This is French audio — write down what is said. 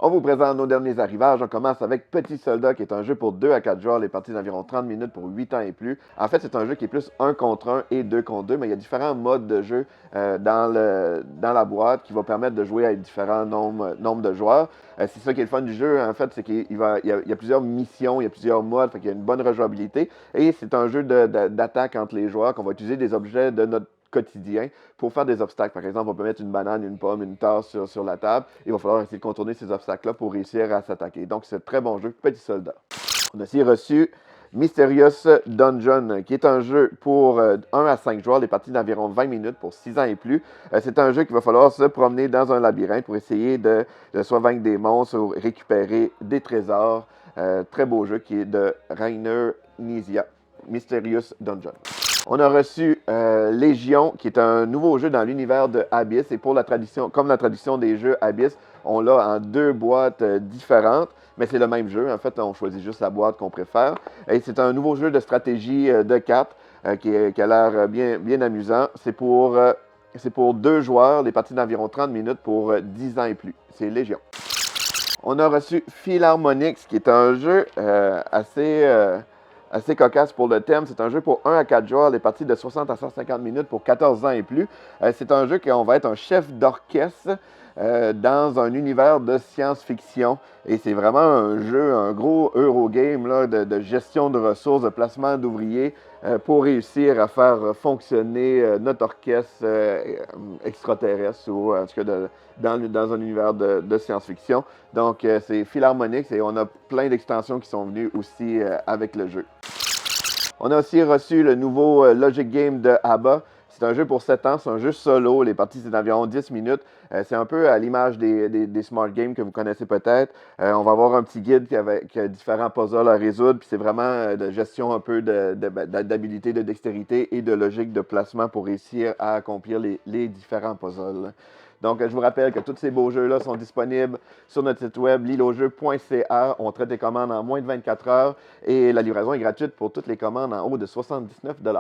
On vous présente nos derniers arrivages. On commence avec Petit Soldat, qui est un jeu pour 2 à 4 joueurs, les parties d'environ 30 minutes pour 8 ans et plus. En fait, c'est un jeu qui est plus 1 contre 1 et 2 contre 2, mais il y a différents modes de jeu dans la boîte qui vont permettre de jouer avec différents nombres de joueurs. C'est ça qui est le fun du jeu, en fait, c'est qu'il y a plusieurs missions, il y a plusieurs modes, fait qu'il y a une bonne rejouabilité. Et c'est un jeu d'attaque entre les joueurs, qu'on va utiliser des objets de notre quotidien pour faire des obstacles. Par exemple, on peut mettre une banane, une pomme, une tasse sur la table. Il va falloir essayer de contourner ces obstacles-là pour réussir à s'attaquer. Donc, c'est un très bon jeu, Petit Soldat. On a aussi reçu Mysterious Dungeon, qui est un jeu pour 1 à 5 joueurs, des parties d'environ 20 minutes pour 6 ans et plus. C'est un jeu qu'il va falloir se promener dans un labyrinthe pour essayer de soit vaincre des monstres ou récupérer des trésors. Très beau jeu qui est de Rainer Knizia, Mysterious Dungeon. On a reçu Légion, qui est un nouveau jeu dans l'univers de Abyss. Et pour la tradition, comme la tradition des jeux Abyss, on l'a en 2 boîtes différentes, mais c'est le même jeu. En fait, on choisit juste la boîte qu'on préfère. Et c'est un nouveau jeu de stratégie de cartes qui a l'air bien amusant. C'est pour 2 joueurs, les parties d'environ 30 minutes pour 10 ans et plus. C'est Légion. On a reçu Philharmonix, qui est un jeu assez cocasse pour le thème. C'est un jeu pour 1 à 4 joueurs, les parties de 60 à 150 minutes pour 14 ans et plus. C'est un jeu qu'on va être un chef d'orchestre dans un univers de science-fiction. Et c'est vraiment un jeu, un gros Eurogame là, de gestion de ressources, de placement d'ouvriers pour réussir à faire fonctionner notre orchestre extraterrestre ou en tout cas dans un univers de science-fiction. Donc, c'est Philharmonix et on a plein d'extensions qui sont venues aussi avec le jeu. On a aussi reçu le nouveau Logic Game de ABBA. C'est un jeu pour 7 ans, c'est un jeu solo. Les parties, c'est d'environ 10 minutes. C'est un peu à l'image des Smart Games que vous connaissez peut-être. On va avoir un petit guide avec différents puzzles à résoudre. Puis c'est vraiment de gestion un peu d'habilité, de dextérité et de logique de placement pour réussir à accomplir les différents puzzles. Donc, je vous rappelle que tous ces beaux jeux-là sont disponibles sur notre site web lilojeu.ca. On traite des commandes en moins de 24 heures et la livraison est gratuite pour toutes les commandes en haut de 79 $.